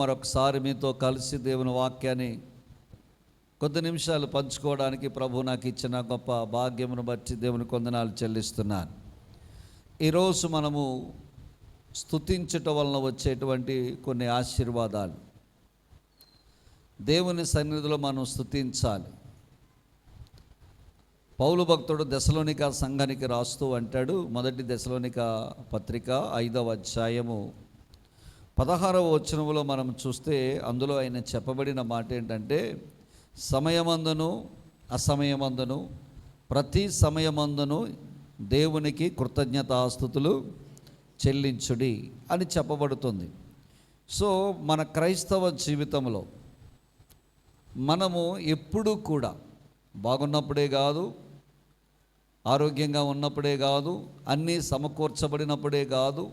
మరొకసారి మీతో కలిసి దేవుని వాక్యాన్ని కొద్ది నిమిషాలు పంచుకోవడానికి ప్రభు నాకు ఇచ్చిన గొప్ప భాగ్యమును బట్టి దేవునికి వందనాలు చెల్లిస్తున్నాను. ఈరోజు మనము స్తుతించటం వలన వచ్చేటువంటి కొన్ని ఆశీర్వాదాలు, దేవుని సన్నిధిలో మనం స్తుతించాలి. పౌలు భక్తుడు దెసలోనిక సంఘానికి రాస్తూ అంటాడు, మొదటి దెసలోనిక పత్రిక 5వ అధ్యాయము 16వ వచనములో మనం చూస్తే అందులో ఆయన చెప్పబడిన మాట ఏంటంటే, సమయమందును అసమయమందును ప్రతి సమయమందును దేవునికి కృతజ్ఞతాస్తుతులు చెల్లించుడి అని చెప్పబడుతుంది. సో మన క్రైస్తవ జీవితంలో మనము ఎప్పుడూ కూడా బాగున్నప్పుడే కాదు, ఆరోగ్యంగా ఉన్నప్పుడే కాదు, అన్నీ సమకూర్చబడినప్పుడే కాదు,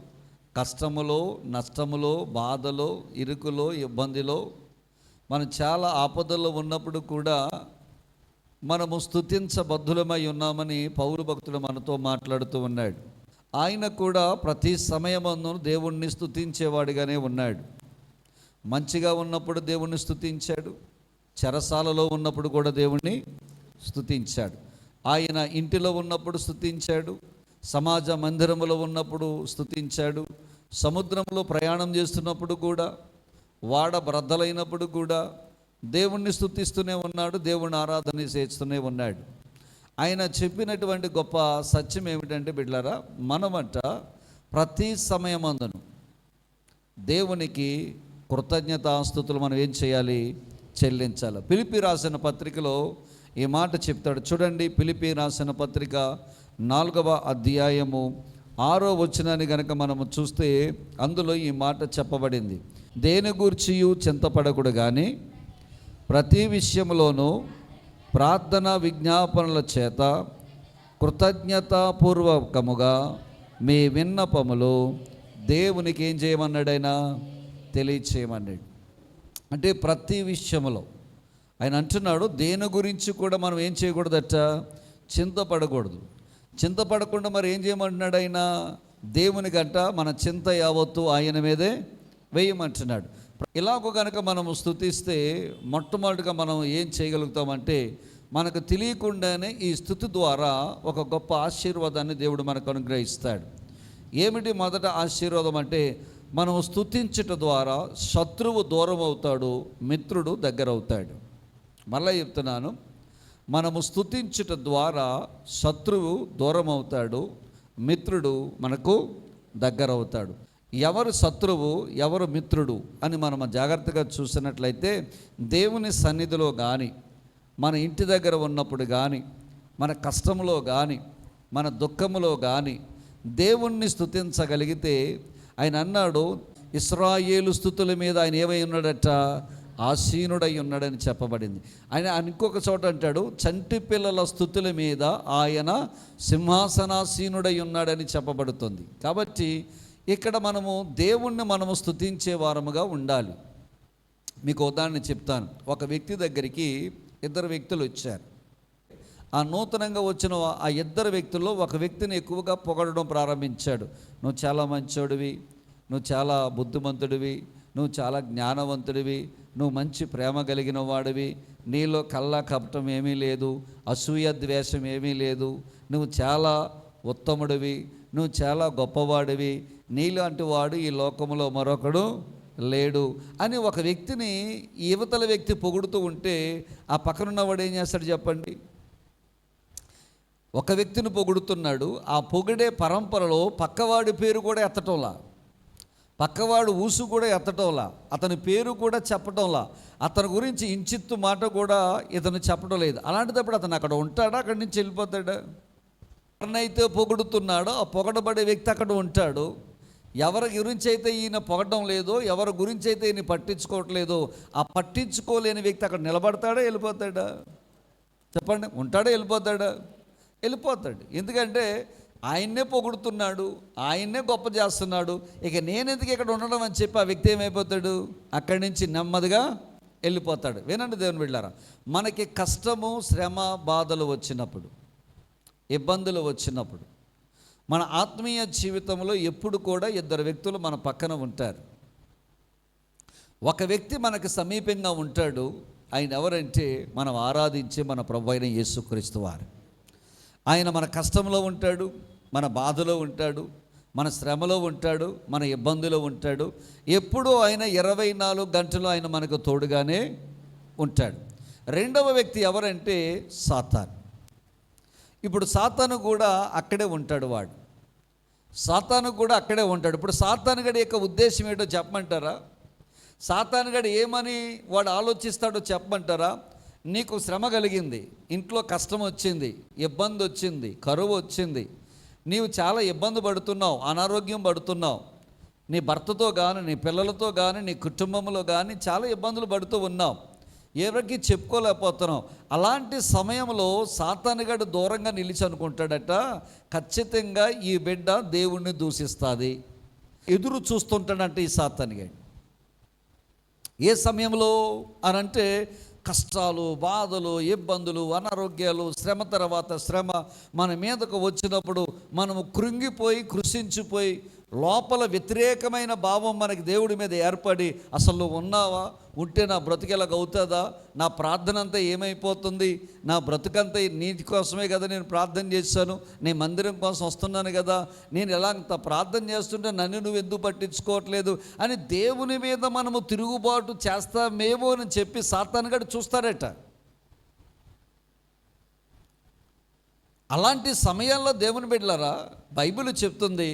కష్టములో, నష్టములో, బాధలో, ఇరుకులో, ఇబ్బందిలో, మనం చాలా ఆపదల్లో ఉన్నప్పుడు కూడా మనము స్తుతించబద్ధులమై ఉన్నామని పౌలు భక్తుడు మనతో మాట్లాడుతూ ఉన్నాడు. ఆయన కూడా ప్రతి సమయమందు దేవుణ్ణి స్తుతించేవాడిగానే ఉన్నాడు. మంచిగా ఉన్నప్పుడు దేవుణ్ణి స్తుతించాడు, చెరసాలలో ఉన్నప్పుడు కూడా దేవుణ్ణి స్తుతించాడు. ఆయన ఇంటిలో ఉన్నప్పుడు స్తుతించాడు, సమాజ మందిరములో ఉన్నప్పుడు స్తుతించాడు, సముద్రంలో ప్రయాణం చేస్తున్నప్పుడు కూడా, వాడ బ్రద్దలైనప్పుడు కూడా దేవుణ్ణి స్తుతిస్తూనే ఉన్నాడు, దేవుని ఆరాధన చేస్తూనే ఉన్నాడు. ఆయన చెప్పినటువంటి గొప్ప సత్యం ఏమిటంటే, బిడ్డలారా, మనమంట ప్రతి సమయమందును దేవునికి కృతజ్ఞతాస్తుతులు మనం ఏం చేయాలి? చెల్లించాలి. ఫిలిప్పీ రాసిన పత్రికలో ఈ మాట చెప్తాడు. చూడండి, ఫిలిప్పీ రాసిన పత్రిక 4వ అధ్యాయము 6వ వచనాన్ని గనక మనము చూస్తే అందులో ఈ మాట చెప్పబడింది. దేని గూర్చియు చింతపడకుడు కానీ ప్రతి విషయంలోనూ ప్రార్థన విజ్ఞాపనల చేత కృతజ్ఞతాపూర్వకముగా మీ విన్నపములు దేవునికి ఏం చేయమన్నాడైనా? తెలియచేయమన్నాడు. అంటే ప్రతి విషయంలో ఆయన అంటున్నాడు, దేని గురించి కూడా మనం ఏం చేయకూడదట? చింతపడకూడదు. చింతపడకుండా మరి ఏం చేయమంటున్నాడు ఆయన? దేవునికంట మన చింత యావత్తు ఆయన మీదే వేయమంటున్నాడు. ఇలాగో కనుక మనము స్తుతిస్తే మొట్టమొదటిగా మనం ఏం చేయగలుగుతామంటే, మనకు తెలియకుండానే ఈ స్తుతి ద్వారా ఒక గొప్ప ఆశీర్వాదాన్ని దేవుడు మనకు అనుగ్రహిస్తాడు. ఏమిటి మొదట ఆశీర్వాదం అంటే, మనం స్తుతించట ద్వారా శత్రువు దూరం అవుతాడు, మిత్రుడు దగ్గర అవుతాడు. మళ్ళీ చెప్తున్నాను, మనము స్తుతించుట ద్వారా శత్రువు దూరం అవుతాడు, మిత్రుడు మనకు దగ్గర అవుతాడు. ఎవరు శత్రువు, ఎవరు మిత్రుడు అని మనం జాగ్రత్తగా చూసినట్లయితే, దేవుని సన్నిధిలో కానీ, మన ఇంటి దగ్గర ఉన్నప్పుడు కానీ, మన కష్టంలో కానీ, మన దుఃఖములో కానీ దేవుణ్ణి స్తుతించగలిగితే, ఆయన అన్నాడు, ఇశ్రాయేలు స్తుతుల మీద ఆయన ఏమై ఉన్నాడట? ఆసీనుడై ఉన్నాడని చెప్పబడింది. ఆయన ఇంకొక చోట అంటాడు, చంటి పిల్లల స్తుతుల మీద ఆయన సింహాసనాసీనుడై ఉన్నాడని చెప్పబడుతుంది. కాబట్టి ఇక్కడ మనము దేవుణ్ణి మనము స్తుతించే వారముగా ఉండాలి. మీకు ఉదాహరణ చెప్తాను. ఒక వ్యక్తి దగ్గరికి 2 వ్యక్తులు వచ్చారు. ఆ నూతనంగా వచ్చిన ఆ 2 వ్యక్తుల్లో ఒక వ్యక్తిని ఎక్కువగా పొగడడం ప్రారంభించాడు. నువ్వు చాలా మంచోడివి, నువ్వు చాలా బుద్ధిమంతుడివి, నువ్వు చాలా జ్ఞానవంతుడివి, నువ్వు మంచి ప్రేమ కలిగిన వాడివి, నీలో కల్లా కపటం ఏమీ లేదు, అసూయ ద్వేషం ఏమీ లేదు, నువ్వు చాలా ఉత్తముడివి, నువ్వు చాలా గొప్పవాడివి, నీలాంటి వాడు ఈ లోకంలో మరొకడు లేడు అని ఒక వ్యక్తిని యువతల వ్యక్తి పొగుడుతూ ఉంటే, ఆ పక్కనున్నవాడు ఏం చేస్తాడు చెప్పండి? ఒక వ్యక్తిని పొగుడుతున్నాడు, ఆ పొగిడే పరంపరలో పక్కవాడి పేరు కూడా ఎత్తటంలా, పక్కవాడు ఊసు కూడా ఎత్తటంలా, అతని పేరు కూడా చెప్పటంలా, అతని గురించి ఇంచిత్తు మాట కూడా ఇతను చెప్పడం లేదు. అలాంటిదప్పుడు అతను అక్కడ ఉంటాడా? అక్కడి నుంచి వెళ్ళిపోతాడా? ఎవరినైతే పొగుడుతున్నాడో ఆ పొగడబడే వ్యక్తి అక్కడ ఉంటాడు. ఎవరి గురించి అయితే ఈయన పొగడం లేదో, ఎవరి గురించి అయితే ఈయన పట్టించుకోవట్లేదో, ఆ పట్టించుకోలేని వ్యక్తి అక్కడ నిలబడతాడా? వెళ్ళిపోతాడా? చెప్పండి, ఉంటాడా? వెళ్ళిపోతాడా? వెళ్ళిపోతాడు. ఎందుకంటే ఆయన్నే పొగుడుతున్నాడు, ఆయన్నే గొప్ప చేస్తున్నాడు. ఇక నేనెందుకు ఇక్కడ ఉండడం అని చెప్పి ఆ వ్యక్తి ఏమైపోతాడు? అక్కడి నుంచి నెమ్మదిగా వెళ్ళిపోతాడు. వినండి దేవుని బిడ్డలారా, మనకి కష్టము, శ్రమ, బాధలు వచ్చినప్పుడు, ఇబ్బందులు వచ్చినప్పుడు, మన ఆత్మీయ జీవితంలో ఎప్పుడు కూడా 2 వ్యక్తులు మన పక్కన ఉంటారు. ఒక వ్యక్తి మనకు సమీపంగా ఉంటాడు. ఆయన ఎవరంటే మనం ఆరాధించే మన ప్రభు అయిన యేసుక్రీస్తు వారు. ఆయన మన కష్టంలో ఉంటాడు, మన బాధలో ఉంటాడు, మన శ్రమలో ఉంటాడు, మన ఇబ్బందిలో ఉంటాడు. ఎప్పుడూ ఆయన 24 గంటలు ఆయన మనకు తోడుగానే ఉంటాడు. రెండవ వ్యక్తి ఎవరంటే సాతాను. ఇప్పుడు సాతాను కూడా అక్కడే ఉంటాడు. సాతాను కూడా అక్కడే ఉంటాడు. ఇప్పుడు సాతాను గడి యొక్క ఉద్దేశం ఏంటో చెప్పమంటారా? సాతాను గడి ఏమని వాడు ఆలోచిస్తాడో చెప్పమంటారా? నీకు శ్రమ కలిగింది, ఇంట్లో కష్టం వచ్చింది, ఇబ్బంది వచ్చింది, కరువు వచ్చింది, నీవు చాలా ఇబ్బంది పడుతున్నావు, అనారోగ్యం పడుతున్నావు, నీ భర్తతో కానీ, నీ పిల్లలతో కానీ, నీ కుటుంబంలో కానీ చాలా ఇబ్బందులు పడుతూ ఉన్నావు, ఎవరికి చెప్పుకోలేకపోతున్నావు. అలాంటి సమయంలో సాతానుగాడు దూరంగా నిలిచి అనుకుంటాడట, ఖచ్చితంగా ఈ బిడ్డ దేవుణ్ణి దూషిస్తుంది. ఎదురు చూస్తుంటాడంటే ఈ సాతానుగాడు. ఏ సమయంలో అనంటే కష్టాలు, బాధలు, ఇబ్బందులు, అనారోగ్యాలు, శ్రమ తర్వాత శ్రమ మన మీదకు వచ్చినప్పుడు మనము కృంగిపోయి, కృషించిపోయి, లోపల వ్యతిరేకమైన భావం మనకి దేవుడి మీద ఏర్పడి, అసలు నువ్వు ఉన్నావా, ఉంటే నా బ్రతుకెలాగ అవుతుందా, నా ప్రార్థన అంతా ఏమైపోతుంది, నా బ్రతుకంతా నీటి కోసమే కదా నేను ప్రార్థన చేశాను, నేను మందిరం కోసం వస్తున్నాను కదా, నేను ఎలా అంత ప్రార్థన చేస్తుంటే నన్ను నువ్వు ఎందుకు పట్టించుకోవట్లేదు అని దేవుని మీద మనము తిరుగుబాటు చేస్తామేమో అని చెప్పి సాతానుగాడు చూస్తాడట. అలాంటి సమయాల్లో దేవుని బిడ్డలారా, బైబిల్ చెప్తుంది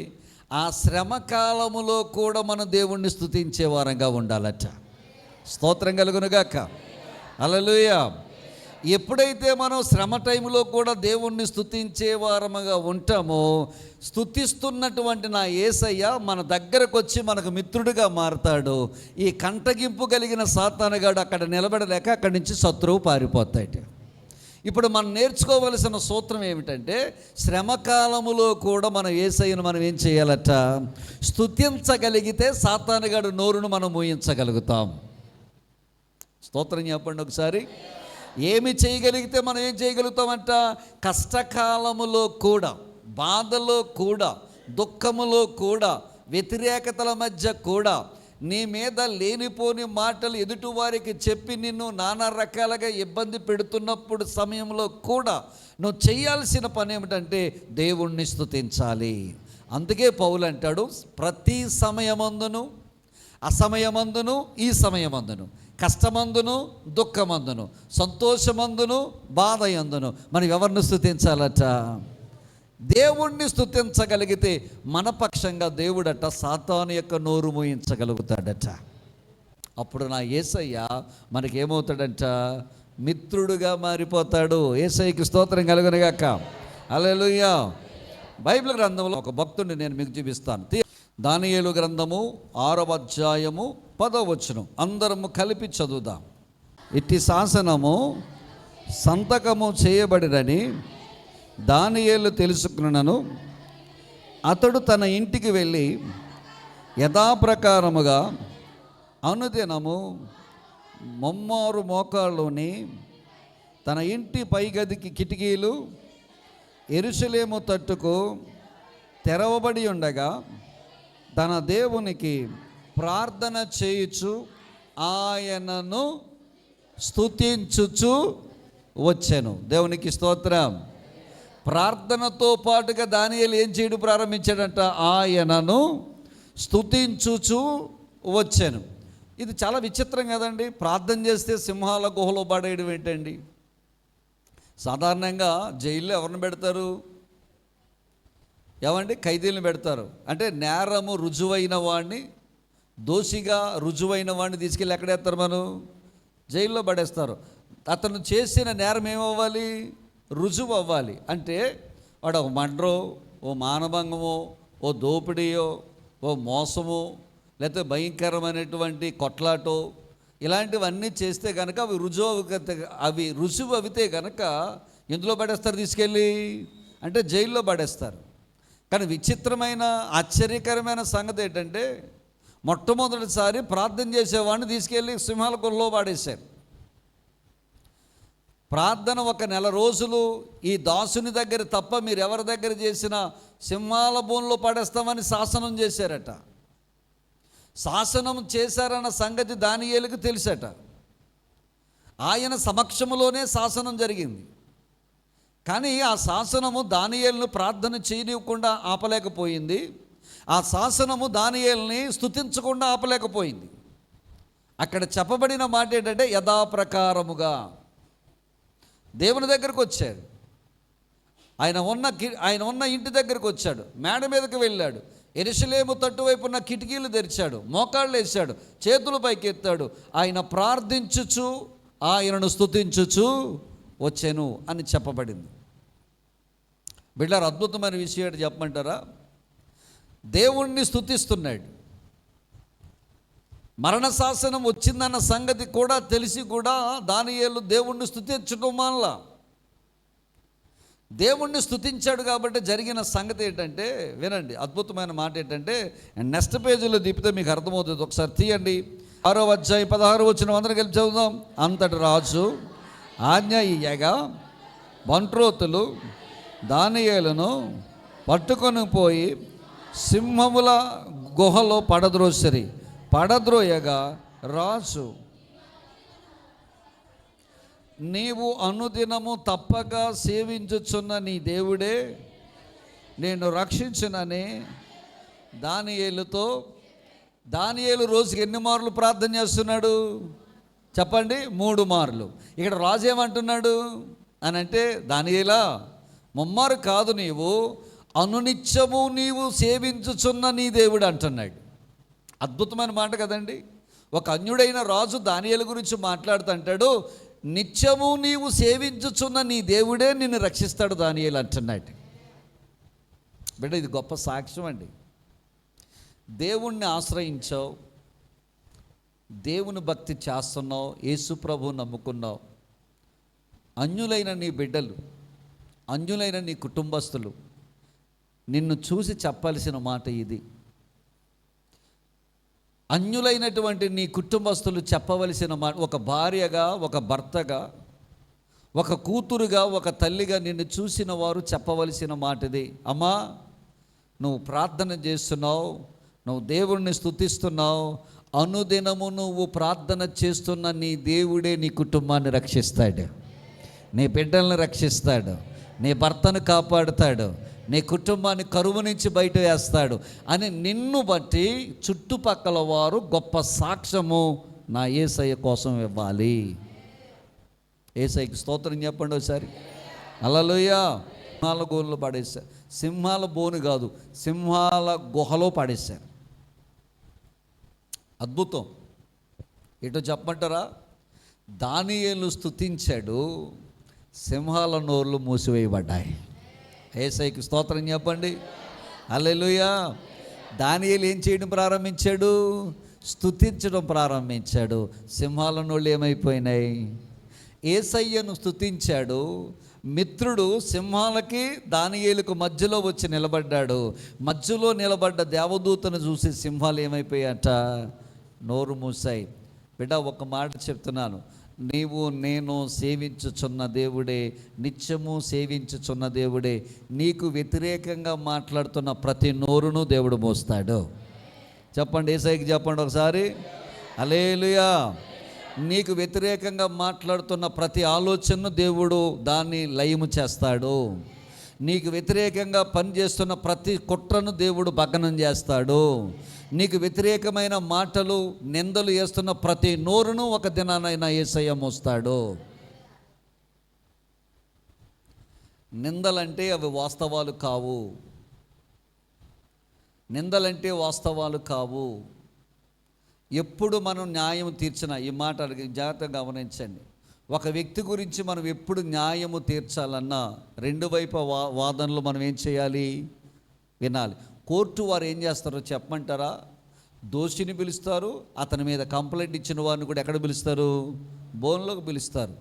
ఆ శ్రమ కాలములో కూడా మనం దేవుణ్ణి స్తుతించే వారంగా ఉండాలట. స్తోత్రం కలుగునుగాక. హల్లెలూయా. ఎప్పుడైతే మనం శ్రమ టైంలో కూడా దేవుణ్ణి స్తుతించే వారముగా ఉంటామో, స్తుతిస్తున్నటువంటి నా యేసయ్య మన దగ్గరకు వచ్చి మనకు మిత్రుడిగా మారతాడు. ఈ కంటగింపు కలిగిన సాతానుగాడు అక్కడ నిలబడలేక అక్కడి నుంచి శత్రువు పారిపోతాడు. ఇప్పుడు మనం నేర్చుకోవలసిన సూత్రం ఏమిటంటే, శ్రమకాలములో కూడా మనం యేసయ్యను మనం ఏం చేయాలట, స్తుతించగలిగితే సాతానుగాడు నోరును మనం మూయించగలుగుతాం. స్తోత్రం చెప్పండి ఒకసారి. ఏమి చేయగలిగితే మనం ఏం చేయగలుగుతామంట, కష్టకాలములో కూడా, బాధలో కూడా, దుఃఖములో కూడా, వ్యతిరేకతల మధ్య కూడా, నీ మీద లేనిపోని మాటలు ఎదుటివారికి చెప్పి నిన్ను నానా రకాలుగా ఇబ్బంది పెడుతున్నప్పుడు సమయంలో కూడా నువ్వు చేయాల్సిన పని ఏమిటంటే దేవుణ్ణి స్తుతించాలి. అందుకే పౌలు అంటాడు, ప్రతి సమయమందును, అసమయమందును, ఈ సమయమందును, కష్టమందును, దుఃఖమందును, సంతోషమందును, బాధయందును మనం ఎవరిని స్తుతించాలట, దేవుణ్ణి స్తుతించగలిగితే మన పక్షంగా దేవుడట సాతాను యొక్క నోరు మూయించగలుగుతాడట. అప్పుడు నా యేసయ్య మనకేమవుతాడంట, మిత్రుడుగా మారిపోతాడు. యేసయ్యకి స్తోత్రం కలుగునుగాక. హల్లెలూయా. బైబిల్ గ్రంథంలో ఒక భక్తుడిని నేను మీకు చూపిస్తాను. దానియేలు గ్రంథము 6వ అధ్యాయము 10వ వచనం అందరము కలిపి చదువుదాం. ఇట్టి శాసనము సంతకము చేయబడినని దానియేలు తెలుసుకున్నను. అతడు తన ఇంటికి వెళ్ళి యథాప్రకారముగా అనుదినము ముమ్మారు మోకాళ్ళుని తన ఇంటి పైగదికి కిటికీలు యెరూషలేము తట్టుకు తెరవబడి ఉండగా తన దేవునికి ప్రార్థన చేయుచు ఆయనను స్తుతించుచు వచ్చెను. దేవునికి స్తోత్రం. ప్రార్థనతో పాటుగా దానియేలు ఏం చేయడం ప్రారంభించాడంట, ఆయనను స్తుతించుచు వచ్చాను. ఇది చాలా విచిత్రం కదండి. ప్రార్థన చేస్తే సింహాల గుహలో పడేయడం ఏంటండి? సాధారణంగా జైల్లో ఎవరిని పెడతారు ఏమండి? ఖైదీలను పెడతారు. అంటే నేరము రుజువైన వాడిని, దోషిగా రుజువైన వాడిని తీసుకెళ్ళి ఎక్కడేస్తారు? మనం జైల్లో పడేస్తారు. అతను చేసిన నేరం ఏమవ్వాలి? రుజువు అవ్వాలి. అంటే వాడు ఒక మర్డరో, ఓ మానభంగమో, ఓ దోపిడీయో, ఓ మోసమో, లేకపోతే భయంకరమైనటువంటి కొట్లాటో ఇలాంటివన్నీ చేస్తే కనుక అవి రుజువు అవితే కనుక ఎందులో పడేస్తారు? తీసుకెళ్ళి అంటే జైల్లో పడేస్తారు. కానీ విచిత్రమైన ఆశ్చర్యకరమైన సంగతి ఏంటంటే, మొట్టమొదటిసారి ప్రార్థన చేసేవాడిని తీసుకెళ్ళి సింహాల గుహలో పడేశారు. ప్రార్థన ఒక నెల రోజులు ఈ దాసుని దగ్గర తప్ప మీరు ఎవరి దగ్గర చేసినా సింహాల బోన్లో పడేస్తామని శాసనం చేశారట. శాసనం చేశారన్న సంగతి దానియేలుకు తెలుసట. ఆయన సమక్షములోనే శాసనం జరిగింది. కానీ ఆ శాసనము దానియేలును ప్రార్థన చేయనివ్వకుండా ఆపలేకపోయింది. ఆ శాసనము దానియేలుని స్తుతించకుండా ఆపలేకపోయింది. అక్కడ చెప్పబడిన మాట ఏంటంటే, యథాప్రకారముగా దేవుని దగ్గరకు వచ్చాడు. ఆయన ఉన్న ఇంటి దగ్గరకు వచ్చాడు. మేడ మీదకి వెళ్ళాడు. యెరూషలేము తట్టు వైపు ఉన్న కిటికీలు తెరిచాడు. మోకాళ్ళు వేశాడు. చేతులు పైకి ఎత్తాడు. ఆయన ప్రార్థించుచు ఆయనను స్తుతించుచు వచ్చెను అని చెప్పబడింది. బిడ్డలారా, అద్భుతమైన విషయం ఏంటి చెప్పమంటారా? దేవుణ్ణి స్తుతిస్తున్నాడు. మరణ శాసనం వచ్చిందన్న సంగతి కూడా తెలిసి కూడా దానియేలు దేవుణ్ణి స్తుతించడం వల్ల దేవుణ్ణి స్తుతించాడు. కాబట్టి జరిగిన సంగతి ఏంటంటే, వినండి, అద్భుతమైన మాట ఏంటంటే, నెక్స్ట్ పేజీలో తిప్పితే మీకు అర్థమవుతుంది. ఒకసారి తీయండి. 6వ అధ్యాయం 16 వచనం అందరం కలిపి చదువుదాం. అంతటి రాజు ఆజ్ఞ ఇయ్యగా బంట్రోతులు దానియేలును పట్టుకొని పోయి సింహముల గుహలో పడద్రోయగా రాజు, నీవు అనుదినము తప్పక సేవించుచున్న నీ దేవుడే నేను రక్షించునని దానియేలు రోజుకి ఎన్ని మార్లు ప్రార్థన చేస్తున్నాడు చెప్పండి? 3 మార్లు. ఇక్కడ రాజు ఏమంటున్నాడు అని అంటే, దానియేలా, ముమ్మారు కాదు, నీవు అనునిత్యము నీవు సేవించుచున్న నీ దేవుడు అంటున్నాడు. అద్భుతమైన మాట కదండి. ఒక అన్యుడైన రాజు దానియేలు గురించి మాట్లాడుతుంటాడు, నిత్యము నీవు సేవించుచున్న నీ దేవుడే నిన్ను రక్షిస్తాడు దానియేలు అంటున్నాడు. బిడ్డ, ఇది గొప్ప సాక్ష్యం అండి. దేవుణ్ణి ఆశ్రయించావు, దేవుని భక్తి చేస్తున్నావు, యేసు ప్రభువు నమ్ముకున్నావు. అన్యులైన నీ బిడ్డలు, అన్యులైన నీ కుటుంబస్తులు నిన్ను చూసి చెప్పాల్సిన మాట ఇది. అన్యులైనటువంటి నీ కుటుంబస్తులు చెప్పవలసిన మాట, ఒక భార్యగా, ఒక భర్తగా, ఒక కూతురుగా, ఒక తల్లిగా నిన్ను చూసిన వారు చెప్పవలసిన మాట ఇది. అమ్మా, నువ్వు ప్రార్థన చేస్తున్నావు, నువ్వు దేవుణ్ణి స్తుతిస్తున్నావు, అనుదినము నువ్వు ప్రార్థన చేస్తున్న నీ దేవుడే నీ కుటుంబాన్ని రక్షిస్తాడు, నీ బిడ్డల్ని రక్షిస్తాడు, నీ భర్తను కాపాడుతాడు, నీ కుటుంబాన్ని కరువు నుంచి బయట వేస్తాడు అని నిన్ను బట్టి చుట్టుపక్కల వారు గొప్ప సాక్ష్యము నా యేసయ్య కోసం ఇవ్వాలి. యేసయ్యకి స్తోత్రం చెప్పండి ఒకసారి. హల్లెలూయా. సింహాల గోనులో పడేశారు. సింహాల బోను కాదు, సింహాల గుహలో పడేశారు. అద్భుతం. ఎటో చెప్పమంటారా? దానియేలు స్తుతించాడు, సింహాల నోర్లు మూసివేయబడ్డాయి. యేసయ్యకి స్తోత్రం చెప్పండి. హల్లెలూయా. దానియేలు ఏం చేయడం ప్రారంభించాడు? స్తుతించడం ప్రారంభించాడు. సింహాల నోళ్ళు ఏమైపోయినాయి? యేసయ్యను స్తుతించాడు. మిత్రుడు సింహాలకి దానియేలుకు మధ్యలో వచ్చి నిలబడ్డాడు. మధ్యలో నిలబడ్డ దేవదూతను చూసి సింహాలు ఏమైపోయాయట? నోరు మూసాయి. బిడ్డ, ఒక మాట చెప్తున్నాను, నీవు నేను సేవించుచున్న దేవుడే, నిత్యము సేవించుచున్న దేవుడే నీకు వ్యతిరేకంగా మాట్లాడుతున్న ప్రతి నోరును దేవుడు మోస్తాడు. చెప్పండి, యేసయ్యకి చెప్పండి ఒకసారి. హల్లెలూయా. నీకు వ్యతిరేకంగా మాట్లాడుతున్న ప్రతి ఆలోచనను దేవుడు దాన్ని లయము చేస్తాడు. నీకు వ్యతిరేకంగా పనిచేస్తున్న ప్రతి కుట్రను దేవుడు భగ్నం చేస్తాడు. నీకు వ్యతిరేకమైన మాటలు, నిందలు వేస్తున్న ప్రతి నోరును ఒక దినానైనా యేసయ్య మోస్తాడు. నిందలంటే అవి వాస్తవాలు కావు. నిందలంటే వాస్తవాలు కావు. ఎప్పుడు మనం న్యాయం తీర్చినా, ఈ మాట జాగ్రత్తగా గమనించండి, ఒక వ్యక్తి గురించి మనం ఎప్పుడు న్యాయము తీర్చాలన్నా రెండు వైపు వాదనలు మనం ఏం చేయాలి? వినాలి. కోర్టు వారు ఏం చేస్తారో చెప్పమంటారా? దోషిని పిలుస్తారు, అతని మీద కంప్లైంట్ ఇచ్చిన వారిని కూడా ఎక్కడ పిలుస్తారు? బోన్లోకి పిలుస్తారు.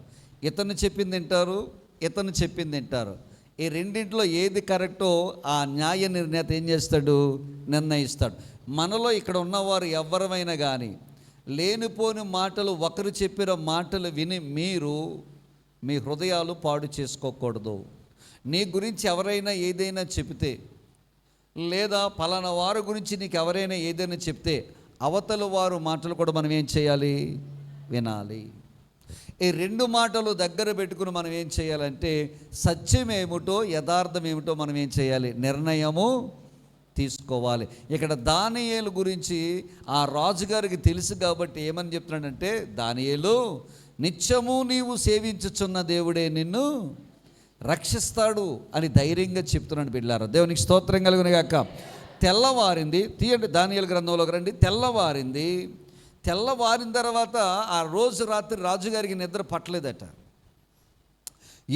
ఇతను చెప్పింది వింటారు, ఇతను చెప్పింది వింటారు. ఈ రెండింటిలో ఏది కరెక్టో ఆ న్యాయ నిర్ణేత ఏం చేస్తాడు? నిర్ణయిస్తాడు. మనలో ఇక్కడ ఉన్నవారు ఎవరమైనా కానీ లేనిపోని మాటలు, ఒకరు చెప్పిన మాటలు విని మీరు మీ హృదయాలు పాడు చేసుకోకూడదు. నీ గురించి ఎవరైనా ఏదైనా చెబితే, లేదా పలానా వారి గురించి నీకు ఎవరైనా ఏదైనా చెప్తే అవతల వారు మాటలు కూడా మనం ఏం చేయాలి? వినాలి. ఈ రెండు మాటలు దగ్గర పెట్టుకుని మనం ఏం చేయాలంటే సత్యం ఏమిటో యథార్థం ఏమిటో మనం ఏం చేయాలి? నిర్ణయము తీసుకోవాలి. ఇక్కడ దానియేలు గురించి ఆ రాజుగారికి తెలుసు కాబట్టి ఏమని చెప్తున్నాడంటే, దానియేలు, నిత్యము నీవు సేవించుచున్న దేవుడే నిన్ను రక్షిస్తాడు అని ధైర్యంగా చెప్తున్నాడు. బిడ్డలారా, దేవునికి స్తోత్రం కలుగును గాక. తెల్లవారింది, తీయండి దానియేలు గ్రంథంలోకి రండి. తెల్లవారిన తర్వాత ఆ రోజు రాత్రి రాజుగారికి నిద్ర పట్టలేదట.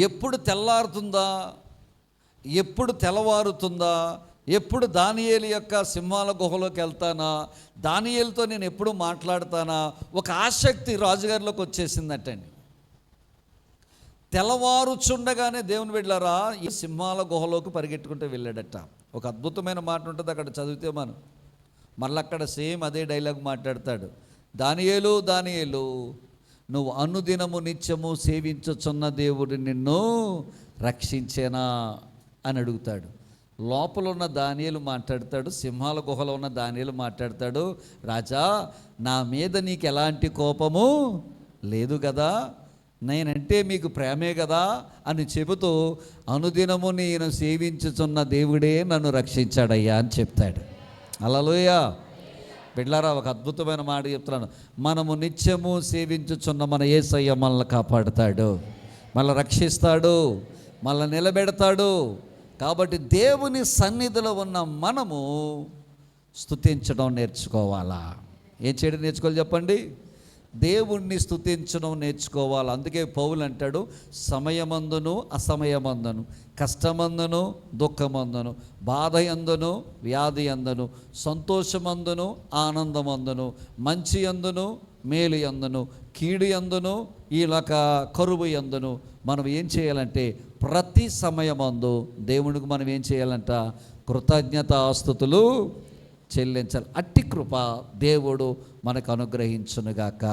ఎప్పుడు తెల్లారుతుందా, ఎప్పుడు తెల్లవారుతుందా, ఎప్పుడు దానియేలు యొక్క సింహాల గుహలోకి వెళ్తానా, దానియేలుతో నేను ఎప్పుడు మాట్లాడతానా, ఒక ఆసక్తి రాజుగారిలోకి వచ్చేసిందటండి. తెల్లవారుచుండగానే దేవుని బిడ్డలారా ఈ సింహాల గుహలోకి పరిగెట్టుకుంటూ వెళ్ళాడట. ఒక అద్భుతమైన మాట ఉంటుంది అక్కడ చదివితే మనం, మళ్ళీ అక్కడ సేమ్ అదే డైలాగ్ మాట్లాడతాడు. దానియేలు, దానియేలు, నువ్వు అనుదినము నిత్యము సేవించుచున్న దేవుడు నిన్ను రక్షించేనా అని అడుగుతాడు. లోపల ఉన్న దానియేలు మాట్లాడతాడు, సింహాల గుహలో ఉన్న దానియేలు మాట్లాడతాడు, రాజా, నా మీద నీకు ఎలాంటి కోపము లేదు కదా, నేనంటే మీకు ప్రేమే కదా అని చెబుతూ, అనుదినము నేను సేవించుచున్న దేవుడే నన్ను రక్షించాడయ్యా అని చెప్తాడు. హల్లెలూయా. బిడ్డలారా, ఒక అద్భుతమైన మాట చెప్తున్నాను. మనము నిత్యము సేవించుచున్న మన యేసయ్య మనల్ని కాపాడుతాడు, మళ్ళీ రక్షిస్తాడు, మళ్ళీ నిలబెడతాడు. కాబట్టి దేవుని సన్నిధిలో ఉన్న మనము స్తుతించడం నేర్చుకోవాలా? ఏం చేయడం నేర్చుకోవాలి చెప్పండి? దేవుణ్ణి స్తుతించడం నేర్చుకోవాలి. అందుకే పౌలు అంటాడు, సమయమందును అసమయమందును, కష్టమందును దుఃఖమందును, బాధ యందును వ్యాధి యందును, సంతోషమందును ఆనందమందును, మంచి యందును మేలు యందును, కీడు యందును ఈలక కరువు యందును మనం ఏం చేయాలంటే ప్రతి సమయమందు దేవునికి మనం ఏం చేయాలంట? కృతజ్ఞతాస్తుతులు చెల్లించాలి. అట్టి కృప దేవుడు మనకు అనుగ్రహించునుగాక.